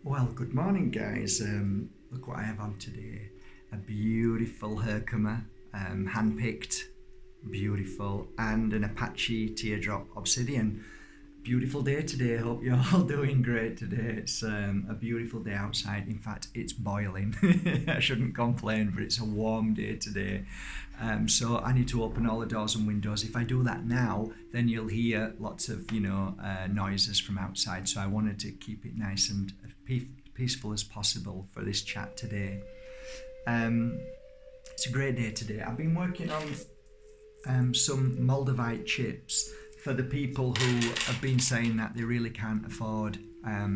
Well, good morning, guys. Look what I have on today. A beautiful Herkimer, hand-picked, beautiful, and an Apache teardrop obsidian. Beautiful day today. Hope you're all doing great today. It's a beautiful day outside. In fact, it's boiling. I shouldn't complain, but it's a warm day today. So I need to open all the doors and windows. If I do that now, then you'll hear lots of noises from outside. So I wanted to keep it nice and peaceful as possible for this chat today. It's a great day today. I've been working on some Moldavite chips for the people who have been saying that they really can't afford a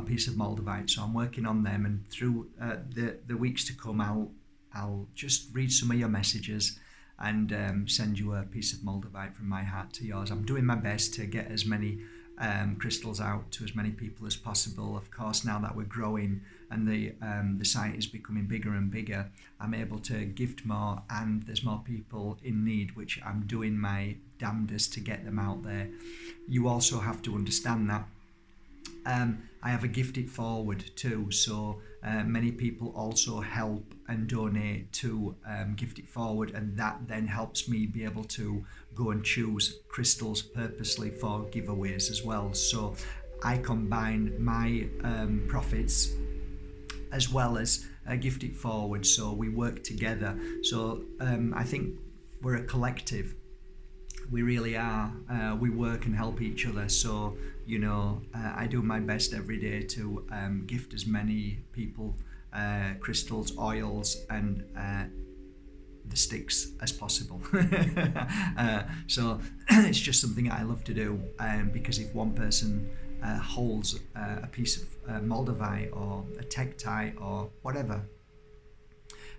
piece of Moldavite. So I'm working on them, and through the weeks to come, I'll just read some of your messages and send you a piece of Moldavite from my heart to yours. I'm doing my best to get as many crystals out to as many people as possible. Of course, now that we're growing and the site is becoming bigger and bigger, I'm able to gift more, and there's more people in need, which I'm doing my damnedest to get them out there. You also have to understand that I have a gift it forward too, so many people also help and donate to gift it forward, and that then helps me be able to go and choose crystals purposely for giveaways as well. So I combine my profits as well as gift it forward, so we work together. So I think we're a collective. We really are. We work and help each other. So, I do my best every day to gift as many people crystals, oils, and the sticks as possible. So it's just something I love to do, because if one person holds a piece of Moldavite or a tektite or whatever,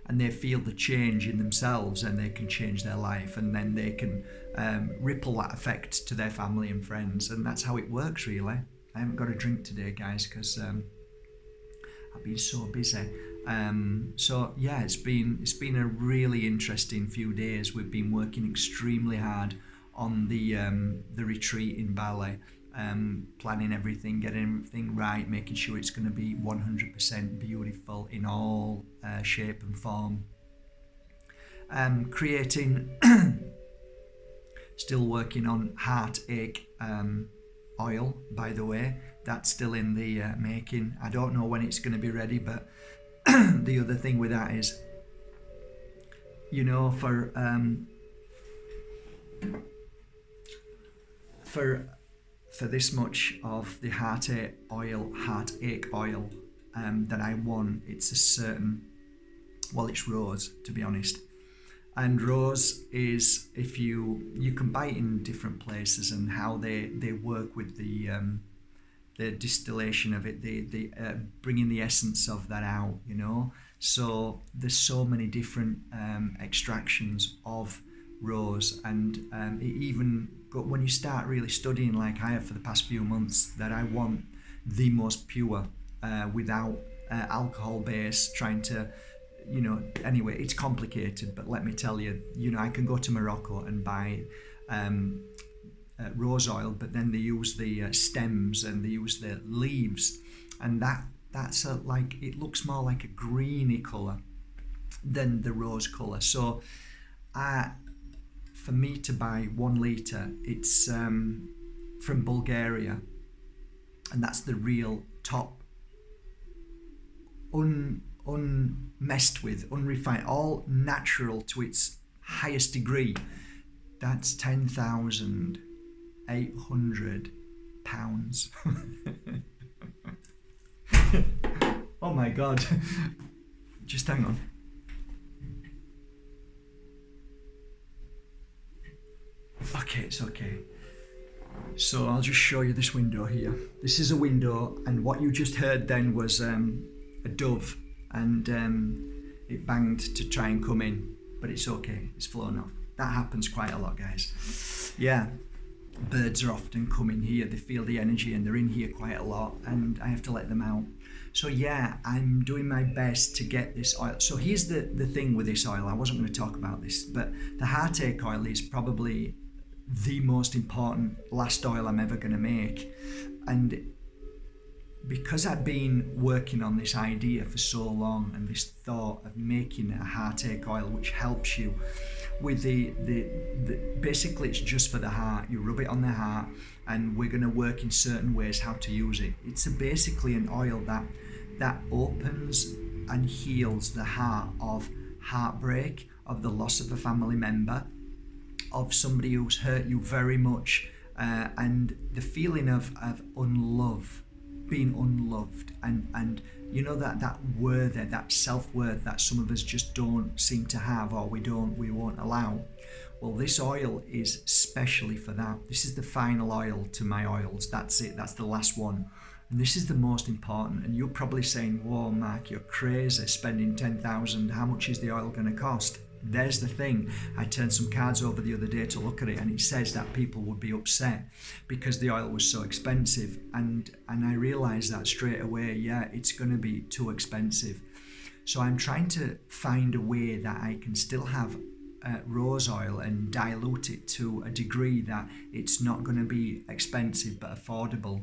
and they feel the change in themselves, and they can change their life, and then they can ripple that effect to their family and friends, and that's how it works, really. I haven't got a drink today, guys, because I've been so busy. So yeah, it's been a really interesting few days. We've been working extremely hard on the retreat in Bali. Planning everything, getting everything right, making sure it's going to be 100% beautiful in all shape and form. Creating, still working on Heartache oil, by the way. That's still in the making. I don't know when it's going to be ready, but the other thing with that is, for this much of the heartache oil that I want, it's a certain, it's rose, to be honest. And rose is, if you can buy it in different places, and how they work with the distillation of it, the bringing the essence of that out, So there's so many different extractions of rose, and it even got, when you start really studying like I have for the past few months, that I want the most pure, without alcohol base, trying to, anyway, it's complicated, but let me tell you, I can go to Morocco and buy rose oil, but then they use the stems and they use the leaves, and that's it looks more like a greeny colour than the rose colour. So for me to buy 1 litre, it's from Bulgaria, and that's the real top, unmessed with, unrefined, all natural to its highest degree. That's £10,800. Oh my God. Just hang on. Okay, it's okay. So I'll just show you this window here. This is a window, and what you just heard then was a dove, and it banged to try and come in, but it's okay, it's flown off. That happens quite a lot, guys. Yeah, birds are often coming here, they feel the energy, and they're in here quite a lot, and I have to let them out. So yeah, I'm doing my best to get this oil. So here's the thing with this oil. I wasn't going to talk about this, but the heartache oil is probably the most important last oil I'm ever going to make. And because I've been working on this idea for so long, and this thought of making a heartache oil which helps you with the basically it's just for the heart. You rub it on the heart, and we're going to work in certain ways how to use it. It's basically an oil that opens and heals the heart of heartbreak, of the loss of a family member, of somebody who's hurt you very much, and the feeling of being unloved, and you know that worth, that self-worth that some of us just don't seem to have, or we won't allow. Well, this oil is specially for that. This is the final oil to my oils. That's it. That's the last one. And this is the most important. And you're probably saying, whoa, Mark, you're crazy spending 10,000. How much is the oil going to cost? There's the thing. I turned some cards over the other day to look at it, and it says that people would be upset because the oil was so expensive. And I realized that straight away. Yeah, it's going to be too expensive. So I'm trying to find a way that I can still have rose oil and dilute it to a degree that it's not going to be expensive but affordable.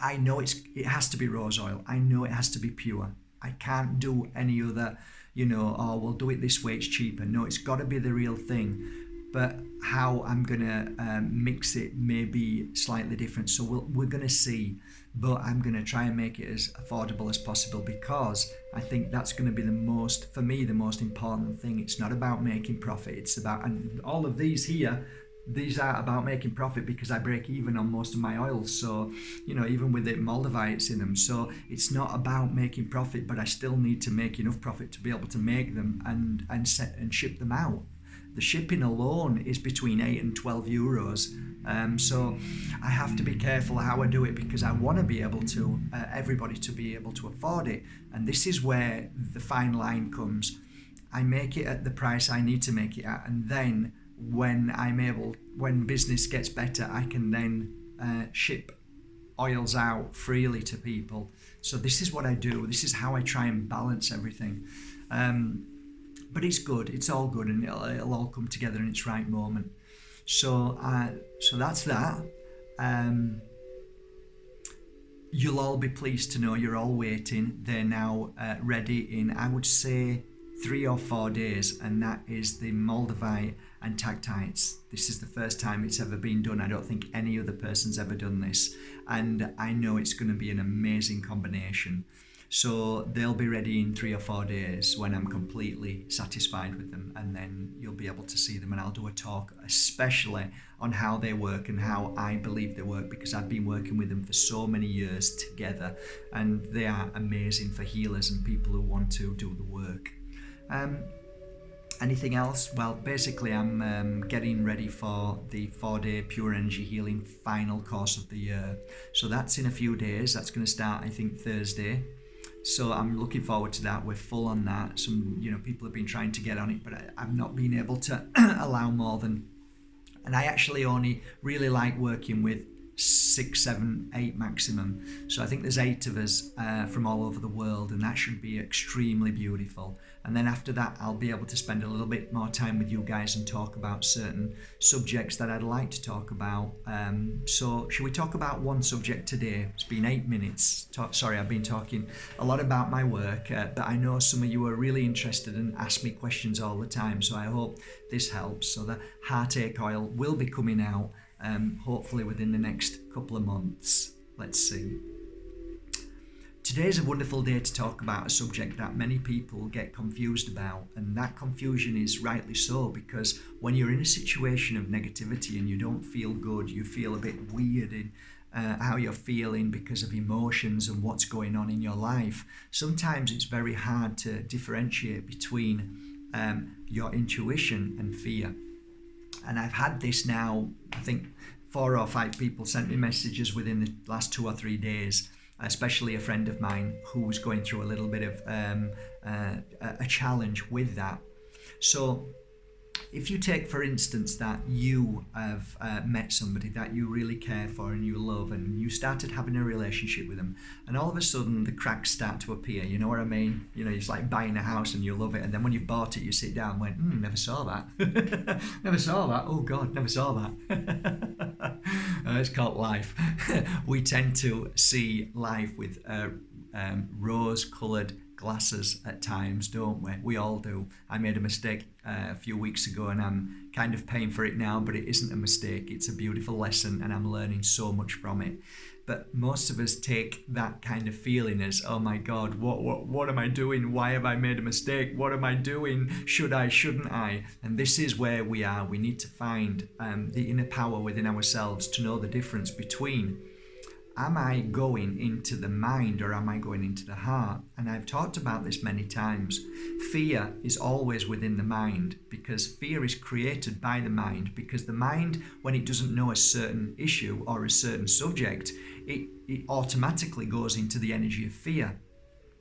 I know it has to be rose oil. I know it has to be pure. I can't do any other, oh, we'll do it this way, it's cheaper. No, it's got to be the real thing. But how I'm going to mix it may be slightly different. So we're going to see. But I'm going to try and make it as affordable as possible, because I think that's going to be the most important thing. It's not about making profit. It's about, and all of these here, these are about making profit because I break even on most of my oils. So, even with the Moldavites in them. So it's not about making profit, but I still need to make enough profit to be able to make them and ship them out. The shipping alone is between 8 and 12 euros. So I have to be careful how I do it, because I want to be able to, everybody to be able to afford it. And this is where the fine line comes. I make it at the price I need to make it at, and then when business gets better, I can then ship oils out freely to people. So this is what I do. This is how I try and balance everything. But it's good. It's all good, and it'll all come together in its right moment. So that's that. You'll all be pleased to know you're all waiting. They're now ready in, I would say, 3 or 4 days, and that is the Moldavite and Tactites. This is the first time it's ever been done. I don't think any other person's ever done this, and I know it's going to be an amazing combination. So they'll be ready in 3 or 4 days when I'm completely satisfied with them, and then you'll be able to see them, and I'll do a talk especially on how they work and how I believe they work, because I've been working with them for so many years together, and they are amazing for healers and people who want to do the work. Anything else? Well, basically I'm getting ready for the 4-day Pure Energy Healing final course of the year. So that's in a few days. That's going to start, I think, Thursday. So I'm looking forward to that. We're full on that. Some, people have been trying to get on it, but I've not been able to allow more than. And I actually only really like working with 6, 7, 8 maximum. So I think there's 8 of us from all over the world, and that should be extremely beautiful. And then after that, I'll be able to spend a little bit more time with you guys and talk about certain subjects that I'd like to talk about. So should we talk about one subject today? It's been 8 minutes. I've been talking a lot about my work, but I know some of you are really interested and ask me questions all the time. So I hope this helps. So the Heartache oil will be coming out hopefully within the next couple of months. Let's see. Today's a wonderful day to talk about a subject that many people get confused about, and that confusion is rightly so, because when you're in a situation of negativity and you don't feel good, you feel a bit weird in how you're feeling because of emotions and what's going on in your life. Sometimes it's very hard to differentiate between your intuition and fear. And I've had this now, I think 4 or 5 people sent me messages within the last 2 or 3 days, especially a friend of mine who was going through a little bit of a challenge with that. So if you take, for instance, that you have met somebody that you really care for and you love, and you started having a relationship with them, and all of a sudden the cracks start to appear. You know what I mean? You know, it's like buying a house and you love it, and then when you've bought it, you sit down and went, never saw that. Never saw that. Oh God, never saw that. It's called life. We tend to see life with rose-coloured glasses at times, don't we? We all do. I made a mistake a few weeks ago, and I'm kind of paying for it now, but it isn't a mistake. It's a beautiful lesson, and I'm learning so much from it. But most of us take that kind of feeling as, oh my God, what am I doing? Why have I made a mistake? What am I doing? Should I, shouldn't I? And this is where we are. We need to find the inner power within ourselves to know the difference between, am I going into the mind or am I going into the heart? And I've talked about this many times. Fear is always within the mind, because fear is created by the mind, because the mind, when it doesn't know a certain issue or a certain subject, it automatically goes into the energy of fear.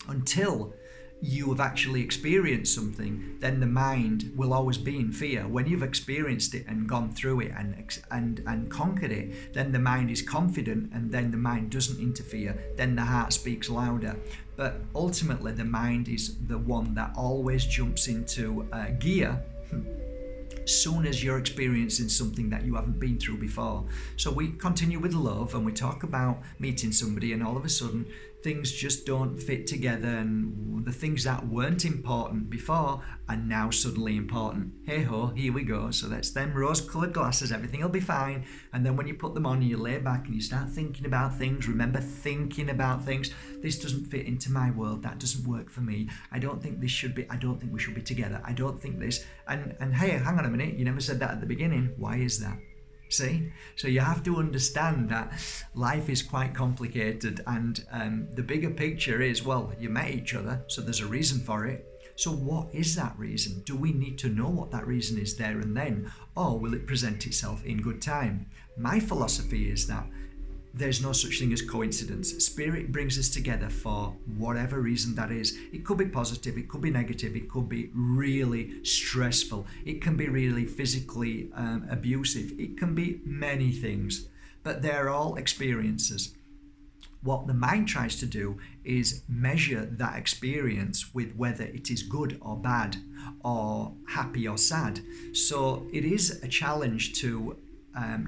Until you have actually experienced something, then the mind will always be in fear. When you've experienced it and gone through it and conquered it, then the mind is confident, and then the mind doesn't interfere. Then the heart speaks louder. But ultimately, the mind is the one that always jumps into gear soon as you're experiencing something that you haven't been through before. So we continue with love, and we talk about meeting somebody, and all of a sudden things just don't fit together, and the things that weren't important before are now suddenly important. Hey ho, here we go. So that's them rose-coloured glasses, everything will be fine. And then when you put them on and you lay back and you start thinking about things, remember thinking about things. This doesn't fit into my world, that doesn't work for me. I don't think we should be together. I don't think this. And hey, hang on a minute, you never said that at the beginning. Why is that? See? So you have to understand that life is quite complicated, and the bigger picture is, well, you met each other, so there's a reason for it. So what is that reason? Do we need to know what that reason is there and then, or will it present itself in good time? My philosophy is that there's no such thing as coincidence. Spirit brings us together for whatever reason that is. It could be positive, it could be negative, it could be really stressful, it can be really physically abusive, it can be many things, but they're all experiences. What the mind tries to do is measure that experience with whether it is good or bad, or happy or sad. So it is a challenge to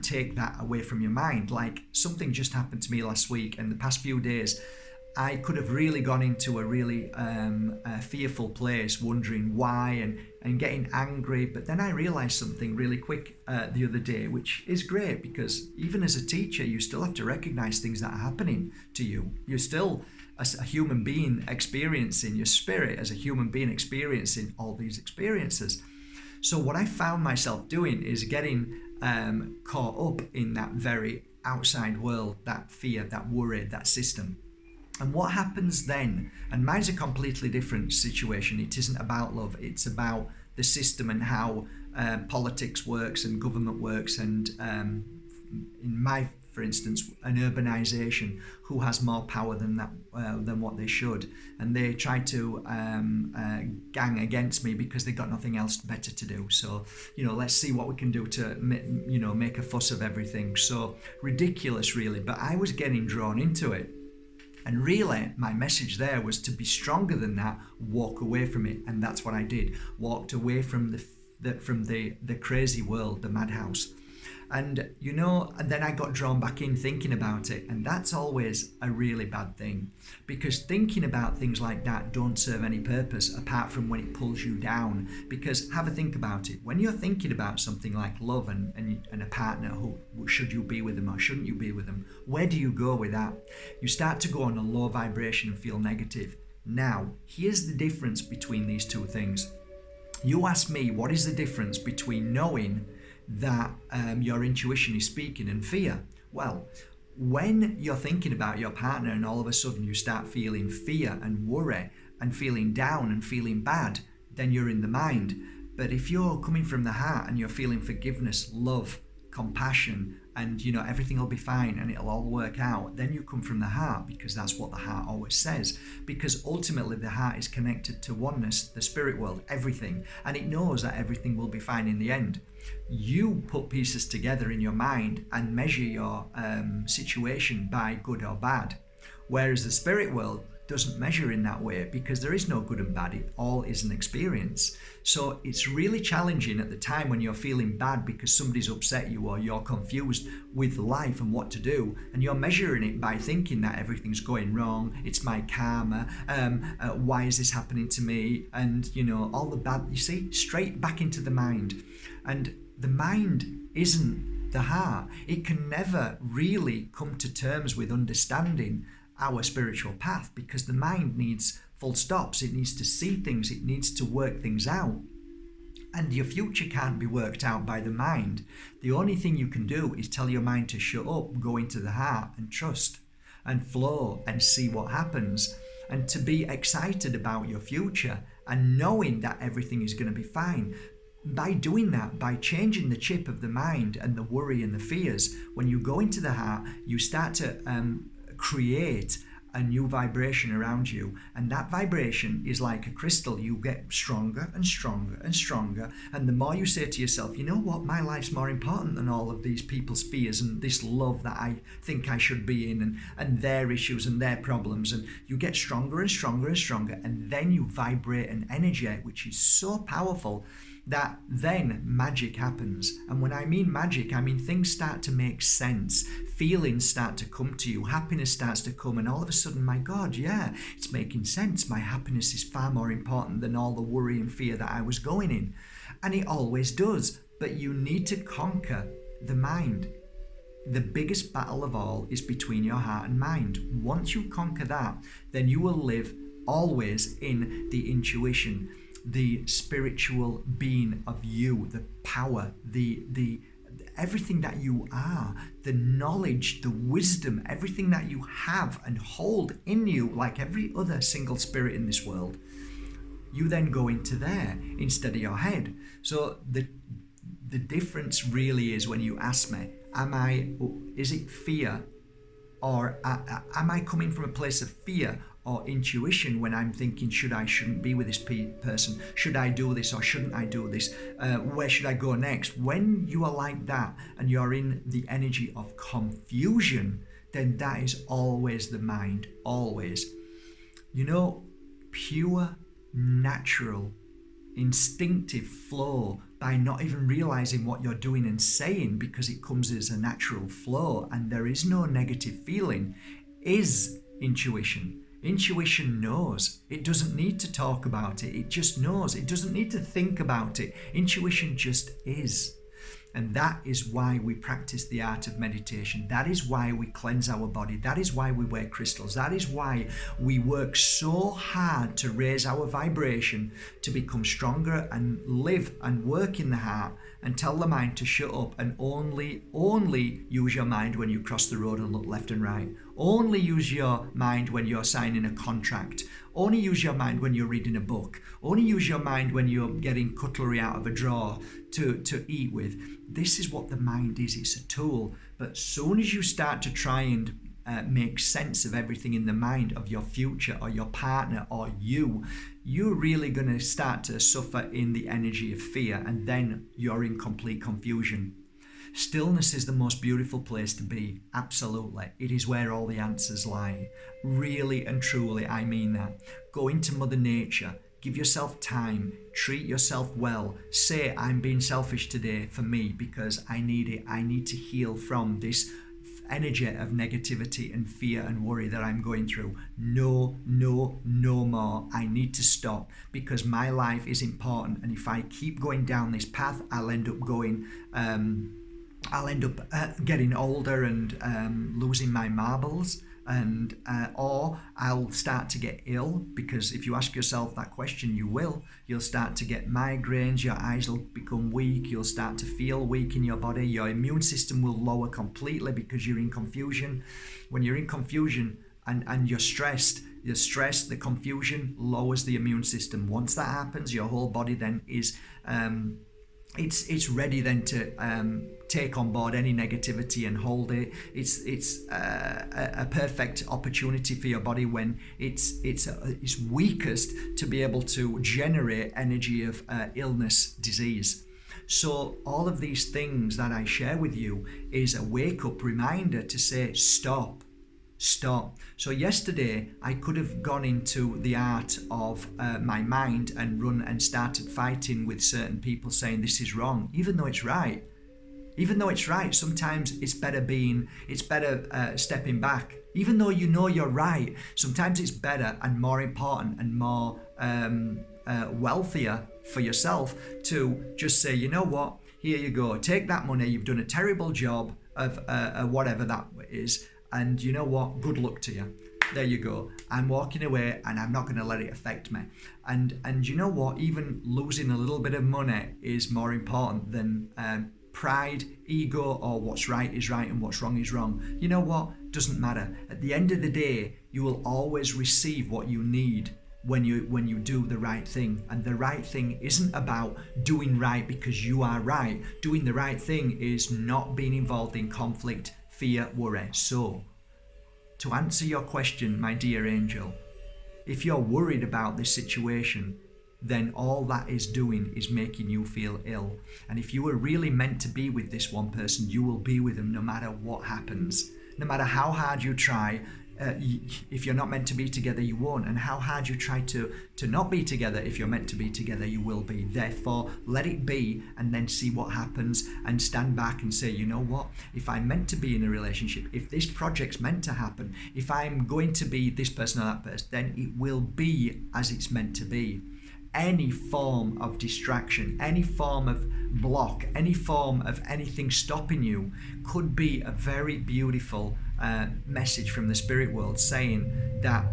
take that away from your mind. Like, something just happened to me last week, and the past few days I could have really gone into a really fearful place, wondering why, and getting angry. But then I realized something really quick the other day, which is great, because even as a teacher, you still have to recognize things that are happening to you. You're still a human being experiencing, your spirit as a human being experiencing all these experiences. So what I found myself doing is getting caught up in that very outside world, that fear, that worry, that system. And what happens then, and mine's a completely different situation. It isn't about love, it's about the system and how politics works and government works, and in my, for instance, an urbanization, who has more power than what they should, and they try to gang against me because they got nothing else better to do. So, let's see what we can do to make a fuss of everything. So ridiculous, really. But I was getting drawn into it, and really my message there was to be stronger than that, walk away from it, and that's what I did. Walked away from the crazy world, the madhouse. And and then I got drawn back in thinking about it, and that's always a really bad thing, because thinking about things like that don't serve any purpose apart from when it pulls you down. Because have a think about it. When you're thinking about something like love and a partner, who should you be with them or shouldn't you be with them, where do you go with that? You start to go on a low vibration and feel negative. Now, here's the difference between these two things. You ask me, what is the difference between knowing that your intuition is speaking and fear? Well, when you're thinking about your partner and all of a sudden you start feeling fear and worry and feeling down and feeling bad, then you're in the mind. But if you're coming from the heart and you're feeling forgiveness, love, compassion, and everything will be fine and it'll all work out, then you come from the heart, because that's what the heart always says. Because ultimately the heart is connected to oneness, the spirit world, everything, and it knows that everything will be fine in the end. You put pieces together in your mind and measure your situation by good or bad, whereas the spirit world doesn't measure in that way, because there is no good and bad. It all is an experience. So it's really challenging at the time when you're feeling bad because somebody's upset you, or you're confused with life and what to do, and you're measuring it by thinking that everything's going wrong, it's my karma, why is this happening to me, and all the bad, you see, straight back into the mind. And the mind isn't the heart. It can never really come to terms with understanding our spiritual path, because the mind needs full stops. It needs to see things, it needs to work things out, and your future can't be worked out by the mind. The only thing you can do is tell your mind to shut up, go into the heart and trust and flow and see what happens, and to be excited about your future and knowing that everything is going to be fine. By doing that, by changing the chip of the mind and the worry and the fears, when you go into the heart, you start to create a new vibration around you, and that vibration is like a crystal. You get stronger and stronger and stronger, and the more you say to yourself, you know what, my life's more important than all of these people's fears and this love that I think I should be in, and their issues and their problems, and you get stronger and stronger and stronger, and then you vibrate an energy which is so powerful that then magic happens. And when I mean magic, I mean things start to make sense. Feelings start to come to you. Happiness starts to come. And all of a sudden, my God, yeah, it's making sense. My happiness is far more important than all the worry and fear that I was going in. And it always does. But you need to conquer the mind. The biggest battle of all is between your heart and mind. Once you conquer that, then you will live always in the intuition, the spiritual being of you, the power, the everything that you are, the knowledge, the wisdom, everything that you have and hold in you, like every other single spirit in this world. You then go into there instead of your head. So the difference really is, when you ask me, is it fear, or am I coming from a place of fear or intuition when I'm thinking, shouldn't be with this person, should I do this or shouldn't I do this, where should I go next? When you are like that and you're in the energy of confusion, then that is always the mind, always. Pure, natural, instinctive flow, by not even realizing what you're doing and saying, because it comes as a natural flow and there is no negative feeling, is intuition. Intuition knows. It doesn't need to talk about it. It just knows. It doesn't need to think about it. Intuition just is. And that is why we practice the art of meditation. That is why we cleanse our body. That is why we wear crystals. That is why we work so hard to raise our vibration, to become stronger and live and work in the heart, and tell the mind to shut up and only use your mind when you cross the road and look left and right. Only use your mind when you're signing a contract. Only use your mind when you're reading a book. Only use your mind when you're getting cutlery out of a drawer to eat with. This is what the mind is. It's a tool. But as soon as you start to try and make sense of everything in the mind, of your future or your partner or you're really going to start to suffer in the energy of fear, and then you're in complete confusion. Stillness is the most beautiful place to be, absolutely. It is where all the answers lie. Really and truly, I mean that. Go into Mother Nature, give yourself time, treat yourself well. Say, I'm being selfish today for me because I need it. I need to heal from this energy of negativity and fear and worry that I'm going through. No more. I need to stop, because my life is important, and if I keep going down this path, I'll end up getting older and losing my marbles, and or I'll start to get ill, because if you ask yourself that question, you will. You'll start to get migraines, your eyes will become weak, you'll start to feel weak in your body, your immune system will lower completely because you're in confusion. When you're in confusion and you're stressed, the confusion lowers the immune system. Once that happens, your whole body then is it's ready then to take on board any negativity and hold it. It's a perfect opportunity for your body when it's weakest to be able to generate energy of illness, disease. So all of these things that I share with you is a wake-up reminder to say stop. So yesterday I could have gone into the art of my mind and run and started fighting with certain people saying this is wrong, even though it's right. Sometimes it's better stepping back. Even though you know you're right, sometimes it's better and more important and more wealthier for yourself to just say, you know what, here you go, take that money, you've done a terrible job of whatever that is, and you know what, good luck to you. There you go. I'm walking away and I'm not going to let it affect me. And you know what, even losing a little bit of money is more important than pride, ego, or what's right is right and what's wrong is wrong. You know what, doesn't matter. At the end of the day, you will always receive what you need when you do the right thing. And the right thing isn't about doing right because you are right. Doing the right thing is not being involved in conflict, fear, worry. So, to answer your question, my dear angel, if you're worried about this situation, then all that is doing is making you feel ill. And if you were really meant to be with this one person, you will be with them no matter what happens. No matter how hard you try, if you're not meant to be together, you won't. And how hard you try to not be together, if you're meant to be together, you will be. Therefore, let it be and then see what happens and stand back and say, you know what, if I'm meant to be in a relationship, if this project's meant to happen, if I'm going to be this person or that person, then it will be as it's meant to be. Any form of distraction, any form of block, any form of anything stopping you could be a very beautiful message from the spirit world saying that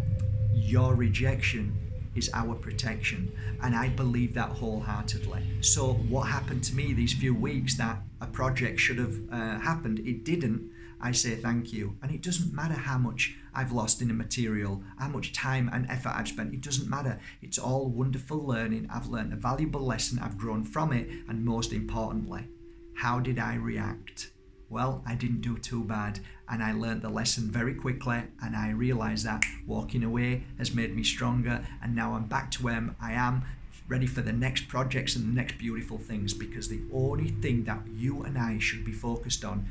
your rejection is our protection. And I believe that wholeheartedly. So what happened to me these few weeks that a project should have happened, it didn't. I say thank you. And it doesn't matter how much I've lost in the material, how much time and effort I've spent. It doesn't matter. It's all wonderful learning. I've learned a valuable lesson. I've grown from it. And most importantly, how did I react? Well, I didn't do too bad. And I learned the lesson very quickly. And I realized that walking away has made me stronger. And now I'm back to where I am, ready for the next projects and the next beautiful things. Because the only thing that you and I should be focused on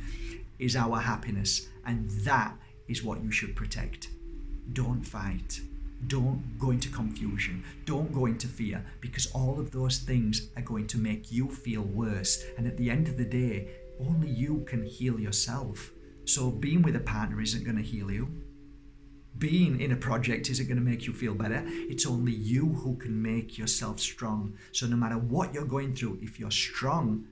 is our happiness, and that is what you should protect. Don't fight. Don't go into confusion. Don't go into fear, because all of those things are going to make you feel worse. And at the end of the day, only you can heal yourself. So being with a partner isn't going to heal you. Being in a project isn't going to make you feel better. It's only you who can make yourself strong. So no matter what you're going through, if you're strong,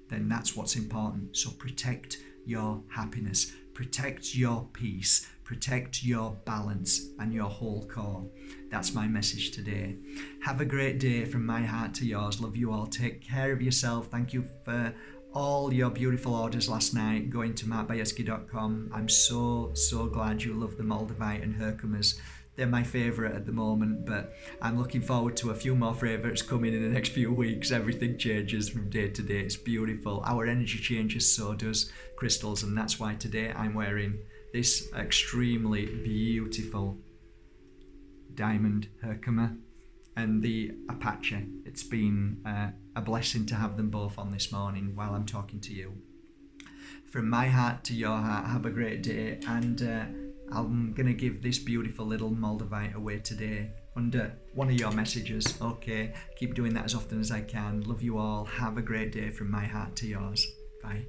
then that's what's important. So protect your happiness, protect your peace, protect your balance and your whole core. That's my message today. Have a great day from my heart to yours. Love you all. Take care of yourself. Thank you for all your beautiful orders last night going to Bajerski.com. I'm so glad you love the Moldavite and Heartache. They're my favourite at the moment, but I'm looking forward to a few more favourites coming in the next few weeks. Everything changes from day to day. It's beautiful. Our energy changes, so does crystals, and that's why today I'm wearing this extremely beautiful diamond Heartache and the Apache. It's been a blessing to have them both on this morning while I'm talking to you. From my heart to your heart, have a great day, and I'm going to give this beautiful little Moldavite away today under one of your messages. Okay, keep doing that as often as I can. Love you all. Have a great day from my heart to yours. Bye.